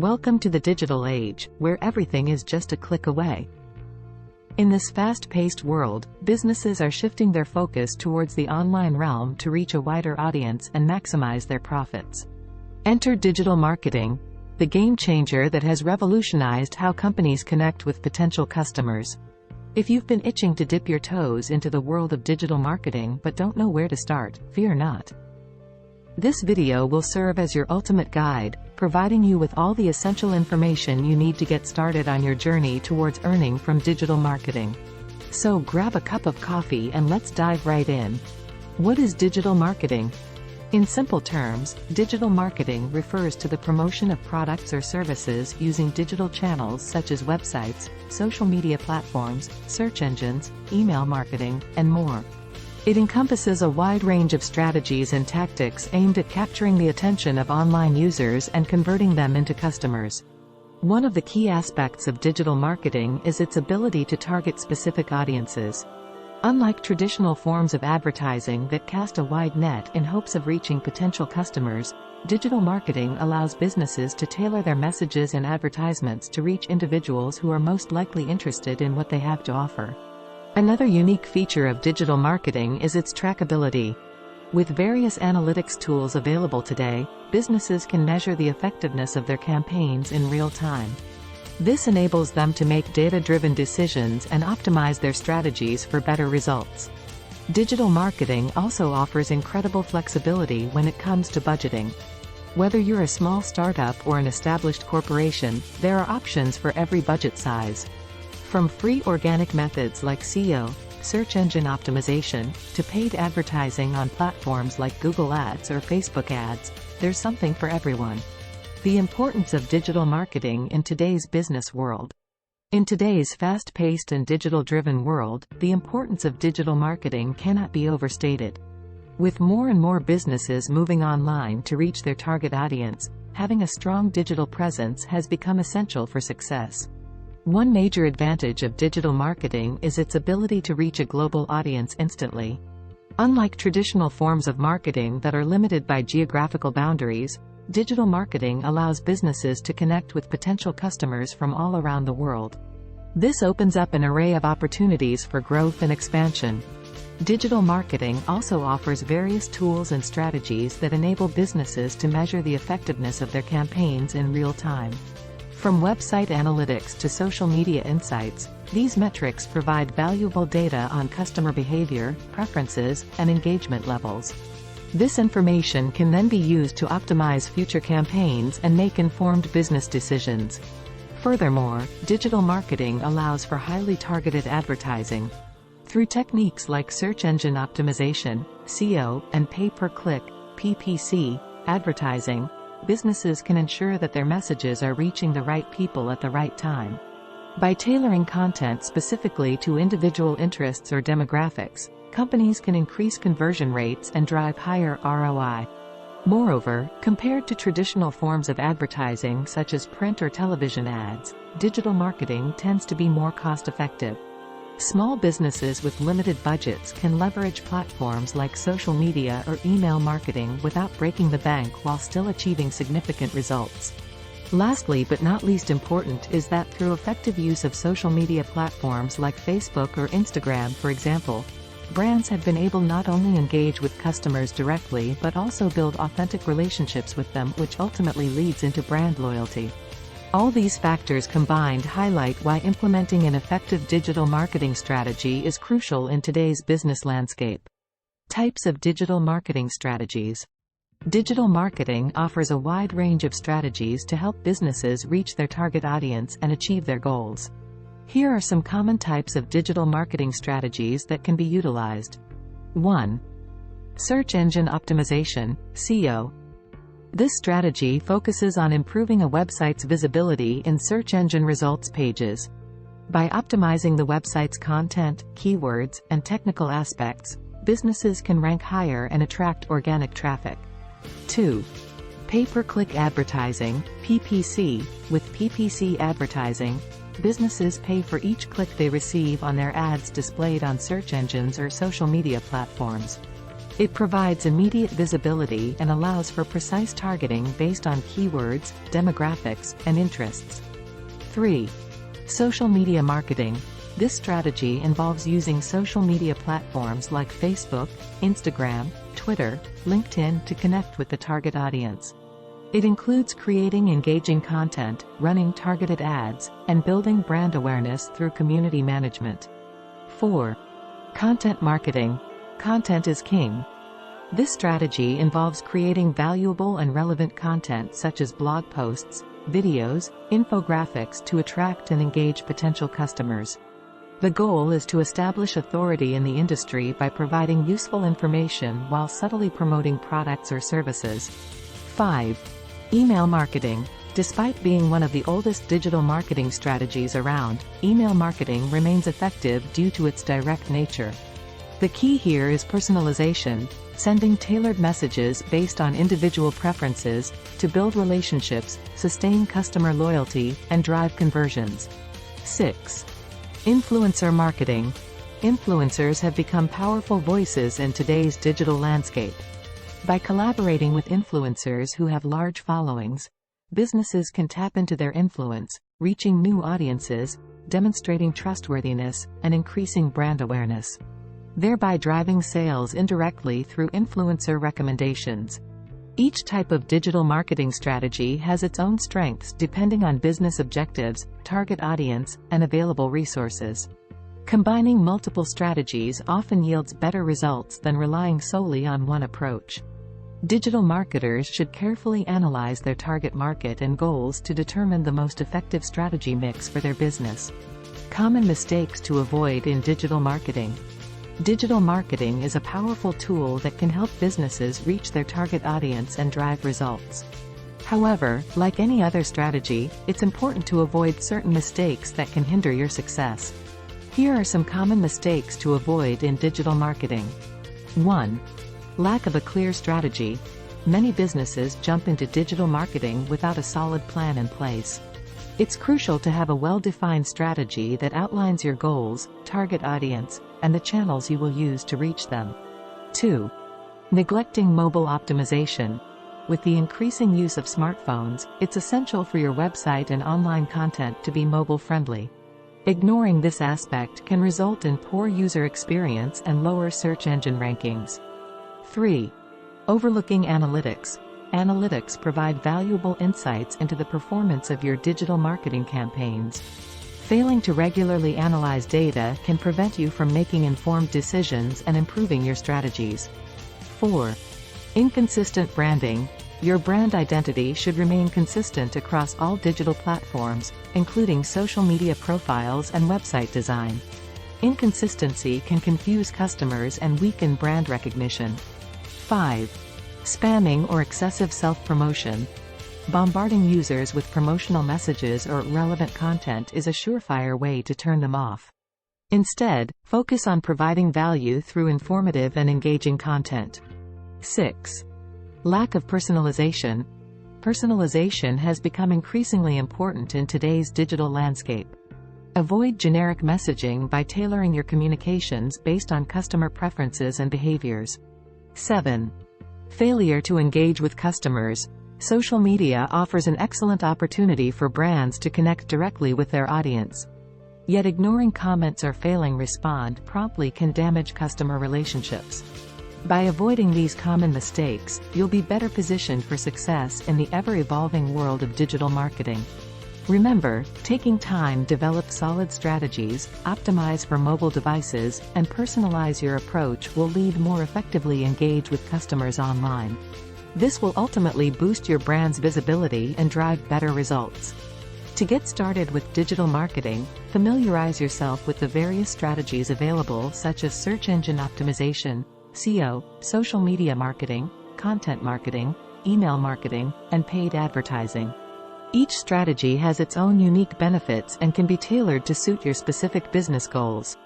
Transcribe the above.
Welcome to the digital age, where everything is just a click away. In this fast-paced world, businesses are shifting their focus towards the online realm to reach a wider audience and maximize their profits. Enter digital marketing, the game changer that has revolutionized how companies connect with potential customers. If you've been itching to dip your toes into the world of digital marketing but don't know where to start, fear not. This video will serve as your ultimate guide, providing you with all the essential information you need to get started on your journey towards earning from digital marketing. So grab a cup of coffee and let's dive right in. What is digital marketing? In simple terms, digital marketing refers to the promotion of products or services using digital channels such as websites, social media platforms, search engines, email marketing, and more. It encompasses a wide range of strategies and tactics aimed at capturing the attention of online users and converting them into customers. One of the key aspects of digital marketing is its ability to target specific audiences. Unlike traditional forms of advertising that cast a wide net in hopes of reaching potential customers, digital marketing allows businesses to tailor their messages and advertisements to reach individuals who are most likely interested in what they have to offer. Another unique feature of digital marketing is its trackability. With various analytics tools available today, businesses can measure the effectiveness of their campaigns in real time. This enables them to make data-driven decisions and optimize their strategies for better results. Digital marketing also offers incredible flexibility when it comes to budgeting. Whether you're a small startup or an established corporation, there are options for every budget size. From free organic methods like SEO, search engine optimization, to paid advertising on platforms like Google Ads or Facebook Ads, there's something for everyone. The importance of digital marketing in today's business world. In today's fast-paced and digital-driven world, the importance of digital marketing cannot be overstated. With more and more businesses moving online to reach their target audience, having a strong digital presence has become essential for success. One major advantage of digital marketing is its ability to reach a global audience instantly. Unlike traditional forms of marketing that are limited by geographical boundaries, digital marketing allows businesses to connect with potential customers from all around the world. This opens up an array of opportunities for growth and expansion. Digital marketing also offers various tools and strategies that enable businesses to measure the effectiveness of their campaigns in real time. From website analytics to social media insights, these metrics provide valuable data on customer behavior, preferences, and engagement levels. This information can then be used to optimize future campaigns and make informed business decisions. Furthermore, digital marketing allows for highly targeted advertising. Through techniques like search engine optimization, SEO, and pay-per-click advertising, businesses can ensure that their messages are reaching the right people at the right time. By tailoring content specifically to individual interests or demographics, companies can increase conversion rates and drive higher ROI. Moreover, compared to traditional forms of advertising such as print or television ads, digital marketing tends to be more cost-effective. Small businesses with limited budgets can leverage platforms like social media or email marketing without breaking the bank while still achieving significant results. Lastly but not least important is that through effective use of social media platforms like Facebook or Instagram, for example, brands have been able not only engage with customers directly but also build authentic relationships with them, which ultimately leads into brand loyalty. All these factors combined highlight why implementing an effective digital marketing strategy is crucial in today's business landscape. Types of digital marketing strategies. Digital marketing offers a wide range of strategies to help businesses reach their target audience and achieve their goals. Here are some common types of digital marketing strategies that can be utilized. 1. Search engine optimization, SEO. This strategy focuses on improving a website's visibility in search engine results pages. By optimizing the website's content, keywords, and technical aspects, businesses can rank higher and attract organic traffic. 2. Pay-per-click advertising, PPC. With PPC advertising, businesses pay for each click they receive on their ads displayed on search engines or social media platforms. It provides immediate visibility and allows for precise targeting based on keywords, demographics, and interests. 3. Social media marketing. This strategy involves using social media platforms like Facebook, Instagram, Twitter, LinkedIn to connect with the target audience. It includes creating engaging content, running targeted ads, and building brand awareness through community management. 4. Content marketing. Content is king. This strategy involves creating valuable and relevant content such as blog posts, videos, infographics to attract and engage potential customers. The goal is to establish authority in the industry by providing useful information while subtly promoting products or services. 5. Email marketing. Despite being one of the oldest digital marketing strategies around, email marketing remains effective due to its direct nature. The key here is personalization, sending tailored messages based on individual preferences to build relationships, sustain customer loyalty, and drive conversions. 6. Influencer marketing. Influencers have become powerful voices in today's digital landscape. By collaborating with influencers who have large followings, businesses can tap into their influence, reaching new audiences, demonstrating trustworthiness, and increasing brand awareness, thereby driving sales indirectly through influencer recommendations. Each type of digital marketing strategy has its own strengths depending on business objectives, target audience, and available resources. Combining multiple strategies often yields better results than relying solely on one approach. Digital marketers should carefully analyze their target market and goals to determine the most effective strategy mix for their business. Common mistakes to avoid in digital marketing. Digital marketing is a powerful tool that can help businesses reach their target audience and drive results. However, like any other strategy, it's important to avoid certain mistakes that can hinder your success. Here are some common mistakes to avoid in digital marketing. 1. Lack of a clear strategy. Many businesses jump into digital marketing without a solid plan in place. It's crucial to have a well-defined strategy that outlines your goals, target audience, and the channels you will use to reach them. 2. Neglecting mobile optimization. With the increasing use of smartphones, it's essential for your website and online content to be mobile-friendly. Ignoring this aspect can result in poor user experience and lower search engine rankings. 3. Overlooking analytics. Analytics provide valuable insights into the performance of your digital marketing campaigns. Failing to regularly analyze data can prevent you from making informed decisions and improving your strategies. 4. Inconsistent branding. Your brand identity should remain consistent across all digital platforms, including social media profiles and website design. Inconsistency can confuse customers and weaken brand recognition. 5. Spamming or excessive self-promotion. Bombarding users with promotional messages or irrelevant content is a surefire way to turn them off. Instead, focus on providing value through informative and engaging content. 6. Lack of personalization. Personalization has become increasingly important in today's digital landscape. Avoid generic messaging by tailoring your communications based on customer preferences and behaviors. 7. Failure to engage with customers. Social media offers an excellent opportunity for brands to connect directly with their audience. Yet ignoring comments or failing respond promptly can damage customer relationships. By avoiding these common mistakes, you'll be better positioned for success in the ever-evolving world of digital marketing. Remember, taking time to develop solid strategies, optimize for mobile devices, and personalize your approach will lead more effectively engage with customers online. This will ultimately boost your brand's visibility and drive better results. To get started with digital marketing, familiarize yourself with the various strategies available such as search engine optimization, SEO, social media marketing, content marketing, email marketing, and paid advertising. Each strategy has its own unique benefits and can be tailored to suit your specific business goals.